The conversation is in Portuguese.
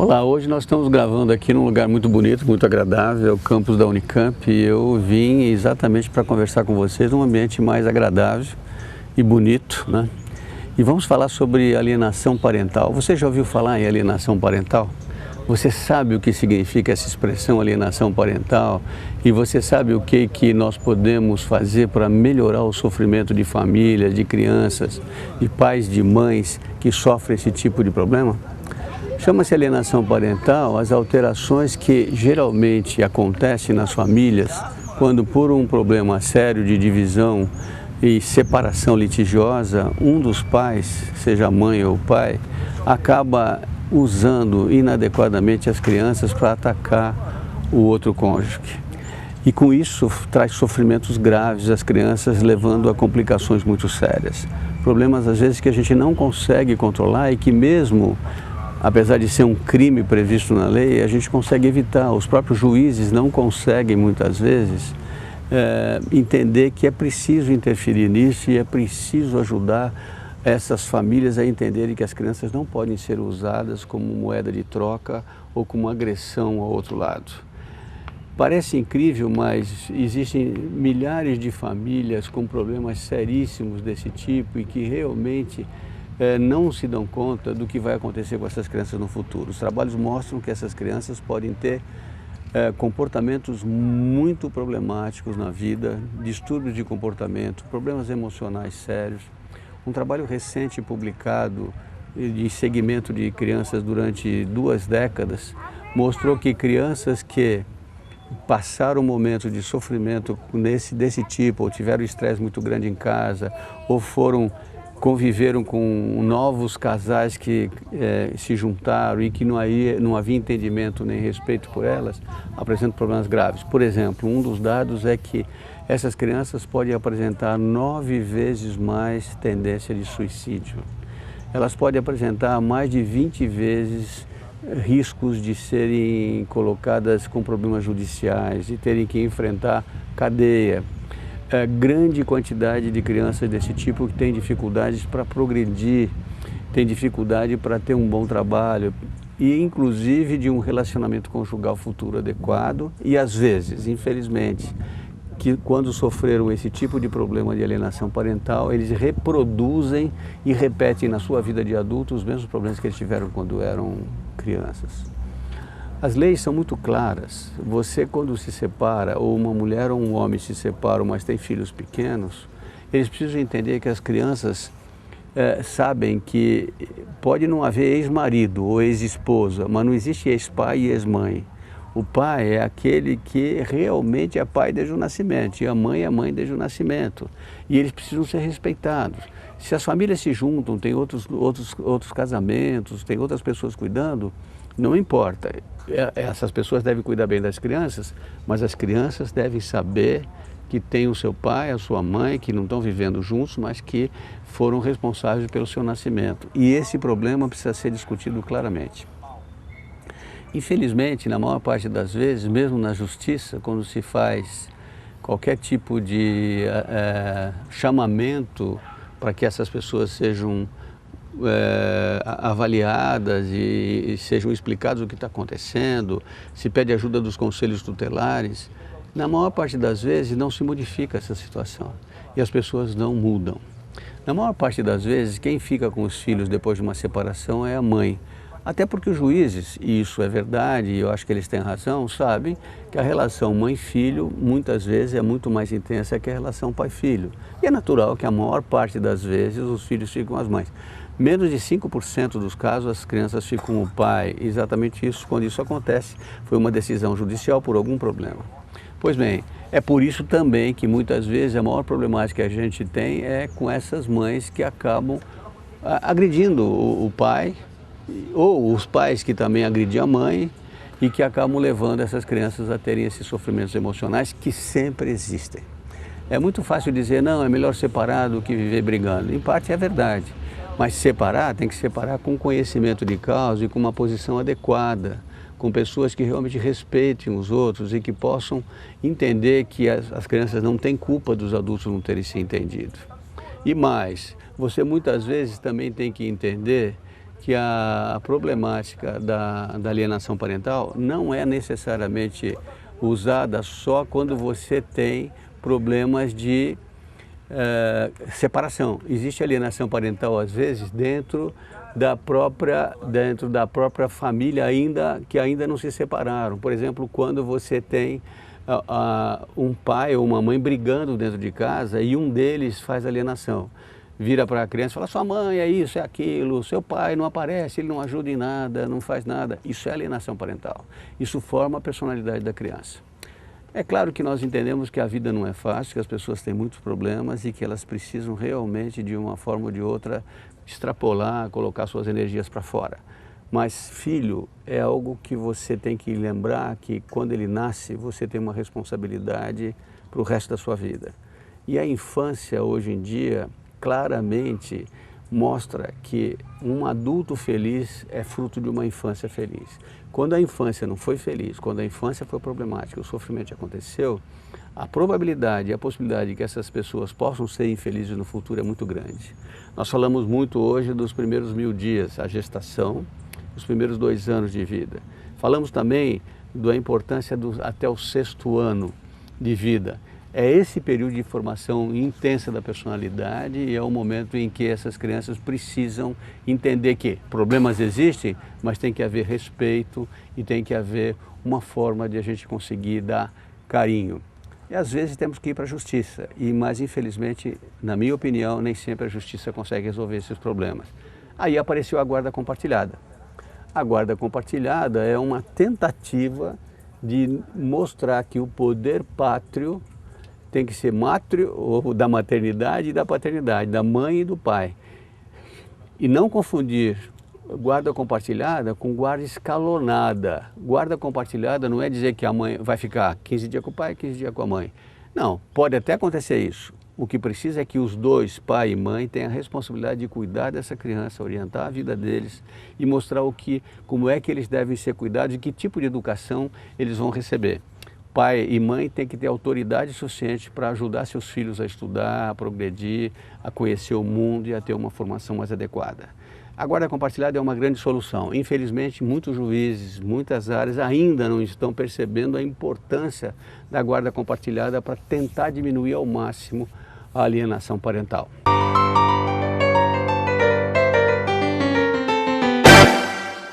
Olá, hoje nós estamos gravando aqui num lugar muito bonito, muito agradável, o campus da Unicamp, e eu vim exatamente para conversar com vocês num ambiente mais agradável e bonito, né? E vamos falar sobre alienação parental. Você já ouviu falar em alienação parental? Você sabe o que significa essa expressão alienação parental? E você sabe o que nós podemos fazer para melhorar o sofrimento de famílias, de crianças, de pais, de mães que sofrem esse tipo de problema? Chama-se alienação parental as alterações que geralmente acontecem nas famílias quando, por um problema sério de divisão e separação litigiosa, um dos pais, seja a mãe ou o pai, acaba usando inadequadamente as crianças para atacar o outro cônjuge. E com isso traz sofrimentos graves às crianças, levando a complicações muito sérias. Problemas às vezes que a gente não consegue controlar e que mesmo apesar de ser um crime previsto na lei, a gente consegue evitar. Os próprios juízes não conseguem, muitas vezes, entender que é preciso interferir nisso e é preciso ajudar essas famílias a entenderem que as crianças não podem ser usadas como moeda de troca ou como agressão ao outro lado. Parece incrível, mas existem milhares de famílias com problemas seríssimos desse tipo e que realmente não se dão conta do que vai acontecer com essas crianças no futuro. Os trabalhos mostram que essas crianças podem ter comportamentos muito problemáticos na vida, distúrbios de comportamento, problemas emocionais sérios. Um trabalho recente publicado de segmento de crianças durante 2 décadas mostrou que crianças que passaram um momento de sofrimento desse tipo, ou tiveram estresse muito grande em casa, ou conviveram com novos casais que se juntaram e que não havia entendimento nem respeito por elas, apresentam problemas graves. Por exemplo, um dos dados é que essas crianças podem apresentar 9 vezes mais tendência de suicídio. Elas podem apresentar mais de 20 vezes riscos de serem colocadas com problemas judiciais e terem que enfrentar cadeia. Grande quantidade de crianças desse tipo que têm dificuldades para progredir, têm dificuldade para ter um bom trabalho e inclusive de um relacionamento conjugal futuro adequado e às vezes, infelizmente, que quando sofreram esse tipo de problema de alienação parental, eles reproduzem e repetem na sua vida de adulto os mesmos problemas que eles tiveram quando eram crianças. As leis são muito claras. Você, quando se separa, ou uma mulher ou um homem se separam, mas tem filhos pequenos, eles precisam entender que as crianças sabem que pode não haver ex-marido ou ex-esposa, mas não existe ex-pai e ex-mãe. O pai é aquele que realmente é pai desde o nascimento, e a mãe é mãe desde o nascimento. E eles precisam ser respeitados. Se as famílias se juntam, tem outros casamentos, tem outras pessoas cuidando, não importa. Essas pessoas devem cuidar bem das crianças, mas as crianças devem saber que tem o seu pai, a sua mãe, que não estão vivendo juntos, mas que foram responsáveis pelo seu nascimento. E esse problema precisa ser discutido claramente. Infelizmente, na maior parte das vezes, mesmo na justiça, quando se faz qualquer tipo de chamamento para que essas pessoas sejam avaliadas e sejam explicados o que está acontecendo, se pede ajuda dos conselhos tutelares, na maior parte das vezes não se modifica essa situação e as pessoas não mudam. Na maior parte das vezes, quem fica com os filhos depois de uma separação é a mãe. Até porque os juízes, e isso é verdade, e eu acho que eles têm razão, sabem que a relação mãe-filho muitas vezes é muito mais intensa que a relação pai-filho. E é natural que a maior parte das vezes os filhos ficam com as mães. Menos de 5% dos casos as crianças ficam com o pai. Exatamente isso, quando isso acontece, foi uma decisão judicial por algum problema. Pois bem, é por isso também que muitas vezes a maior problemática que a gente tem é com essas mães que acabam agredindo o pai, ou os pais que também agridem a mãe e que acabam levando essas crianças a terem esses sofrimentos emocionais que sempre existem. É muito fácil dizer, não, é melhor separar do que viver brigando. Em parte é verdade, mas separar tem que separar com conhecimento de causa e com uma posição adequada, com pessoas que realmente respeitem os outros e que possam entender que as crianças não têm culpa dos adultos não terem se entendido. E mais, você muitas vezes também tem que entender que a problemática da alienação parental não é necessariamente usada só quando você tem problemas de separação. Existe alienação parental, às vezes, dentro da própria família que ainda não se separaram. Por exemplo, quando você tem um pai ou uma mãe brigando dentro de casa e um deles faz alienação. Vira para a criança e fala, sua mãe é isso, é aquilo, seu pai não aparece, ele não ajuda em nada, não faz nada. Isso é alienação parental. Isso forma a personalidade da criança. É claro que nós entendemos que a vida não é fácil, que as pessoas têm muitos problemas e que elas precisam realmente, de uma forma ou de outra, extrapolar, colocar suas energias para fora. Mas filho é algo que você tem que lembrar que quando ele nasce, você tem uma responsabilidade para o resto da sua vida. E a infância hoje em dia claramente mostra que um adulto feliz é fruto de uma infância feliz. Quando a infância não foi feliz, quando a infância foi problemática, o sofrimento aconteceu, a probabilidade e a possibilidade de que essas pessoas possam ser infelizes no futuro é muito grande. Nós falamos muito hoje dos primeiros 1000 dias, a gestação, os primeiros 2 anos de vida. Falamos também da importância até o 6º ano de vida. É esse período de formação intensa da personalidade e é o momento em que essas crianças precisam entender que problemas existem, mas tem que haver respeito e tem que haver uma forma de a gente conseguir dar carinho. E às vezes temos que ir para a justiça, mas infelizmente, na minha opinião, nem sempre a justiça consegue resolver esses problemas. Aí apareceu a guarda compartilhada. A guarda compartilhada é uma tentativa de mostrar que o poder pátrio tem que ser mátrio, ou da maternidade e da paternidade, da mãe e do pai. E não confundir guarda compartilhada com guarda escalonada. Guarda compartilhada não é dizer que a mãe vai ficar 15 dias com o pai e 15 dias com a mãe. Não, pode até acontecer isso. O que precisa é que os dois, pai e mãe, tenham a responsabilidade de cuidar dessa criança, orientar a vida deles e mostrar como é que eles devem ser cuidados e que tipo de educação eles vão receber. Pai e mãe têm que ter autoridade suficiente para ajudar seus filhos a estudar, a progredir, a conhecer o mundo e a ter uma formação mais adequada. A guarda compartilhada é uma grande solução. Infelizmente, muitos juízes, muitas áreas ainda não estão percebendo a importância da guarda compartilhada para tentar diminuir ao máximo a alienação parental.